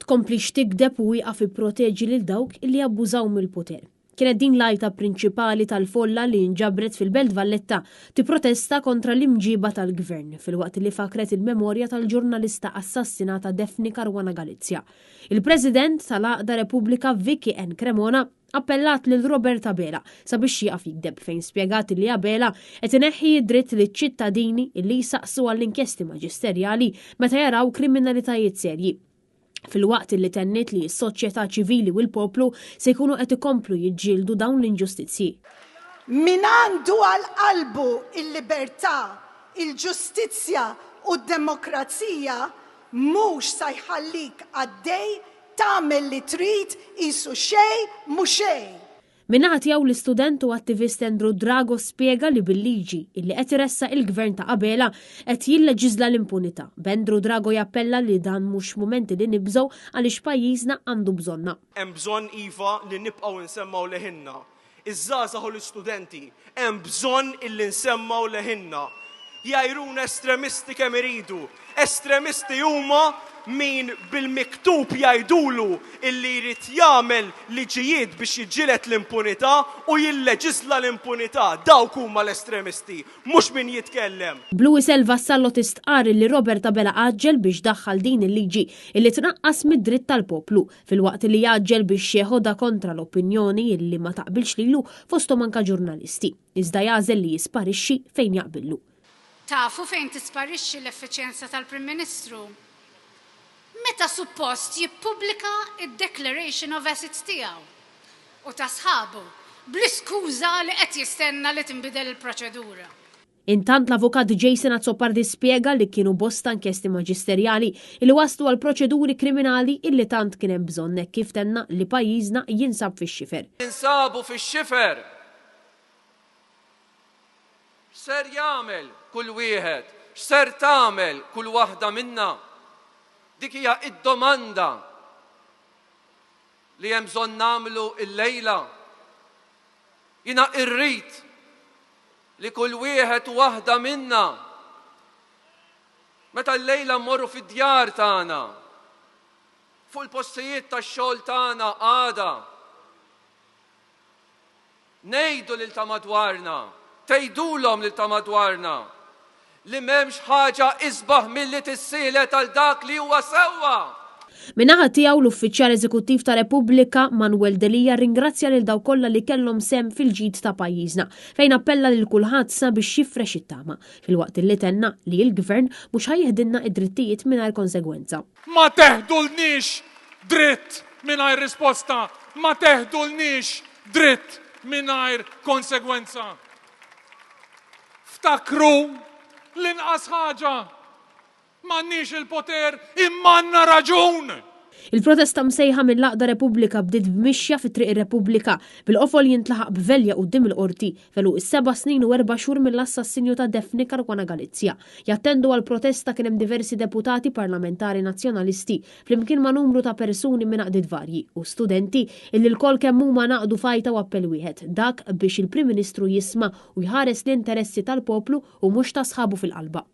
tkompli x'tikdeb u wieqaf ipproteġi lil dawk illi abbużaw mill-poter. Kienet din l-ajta prinċipali tal-folla li nġabret fil-Belt Valletta tipprotesta kontra l-imġiba tal-gvern fil-waqt li fakret il-memorja tal-ġurnalista assassinata Daphne Caruana Galizia. Il-President tal-Aqda Repubblika Vicky N. Cremona appellat lil Robert Abela sabiex jieqaf jikdeb fejn spjegat li Abela qed ineħħi dritt liċ-ċittadini li jsaqsu għall-inkjesti maġisterjali meta jaraw kriminalitajiet serji. Fil-waqt li tenniet li s-soċjetà ċivili u l-poplu se jkunu qed ikomplu jiġġieldu dawn l-inġustizzji. Min għandu għal-qalbu il-libertà, il-ġustizzja u d-demokrazija mhux se jħallik għaddej tagħmel li trid isu xejn mhux xejn. Minnaħat jew l-istudent u attivist Andrew Drago spjega li bil-liġi illi qed iressa il-gvern ta' Abela qed jilleġiżla l-impunità. B'Andrew Drago jappella li dan mhux mumenti li nibżgħu għaliex pajjiżna għandu bżonna. Hemm bżonn iva li nibqgħu nsemmaw leħinna. Iż-żgħażagħ u l-istudenti hemm bżonn illi nsemmaw leħinna. Jgħajruna estremisti kemm iridu. Estremisti huma min bil-miktub jgħidulu illi jrid jagħmel liġijiet biex jiġġieled l-impunità u jilleġisla l-impunità. Dawk huma l-estremisti, mhux min jitkellem. Blue Selva Sallot istqar li Robert Abela għaġġel biex daħħal din il-liġi illi tnaqqas mid-dritt tal-poplu fil-waqt li jaġġel biex jeħodha kontra l-opinjoni illi ma taqbilx lilu fosthom anke ġurnalisti. Iżda jażel li jisparixxi fejn jaqbillu. Tafu fejn tisparixxi l-effiċjenza tal-Prim Ministru? Meta suppost jippubblika id-Declaration of Assets tiegħu u ta' sħabu bl-iskuża li qed jistenna li tinbidel il-proċedura. Intant l-avukat Jason Azzopardi spjega li kienu bosta inkjesti maġisterjali li waslu għal proċeduri kriminali illi tant kien hemm bżonn hekk kif tenna li pajjiżna jinsab fix-xifer. Jinsabu fix-xifer. Ser jagħmel kull wieħed, x'ser tagħmel kull waħda minna. Dik hija id-domanda li hemm bżonn nagħmlu l-lejla. Jiena rrid li kull wieħed u waħda minna meta l-lejla mmorru fid-djar tagħna, fuq il-postijiet tax-xogħol tagħna għada, ngħidu lil ta' madwarna, tgħidulhom lil ta' madwarna li m'hemmx ħaġa isbaħ milli tissielet għal dak li huwa sewwa. Min-naħa tiegħu l-Uffiċjal Eżekuttiv ta' Repubblika Manuel Delija ringrazzja lil daw kollha li kellhom sem fil-ġid ta' pajjiżna fejn appella lil kulħadd sabiex jifrex it-tama fil-waqt li tenna li l-Gvern mhux ħajjeħdilna id-drittijiet mingħajr konsegwenza. Ma teħdulniex dritt mingħajr risposta, ma teħdulniex dritt mingħajr konsegwenza. Ftakru l-inqas ħaġa m'għandniex il-poter imma għandna raġun. Il-protesta msejħa mill-Aqda Repubblika bdiet b'mixja fit-Triq ir-Repubblika bil-qofol jintlaħaq b'velja quddiem il-qorti felu is-7 snin u 4 xhur mill-assassinju ta' Daphne Caruana Galizia. Jattendu għal protesta kien hemm diversi deputati parlamentari nazzjonalisti flimkien ma' numru ta' persuni minn aqdiet varji u studenti illi l-kol kemm huma naqdu fajta u appell wieħed dak biex il-Prim Ministru jisma' u jħares l-interessi tal-poplu u mhux ta' sħabu fil-qalba.